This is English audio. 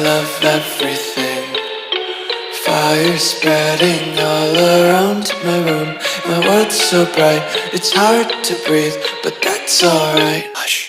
love everything. Fire spreading all around my room. My world's so bright, it's hard to breathe, but that's alright. Hush.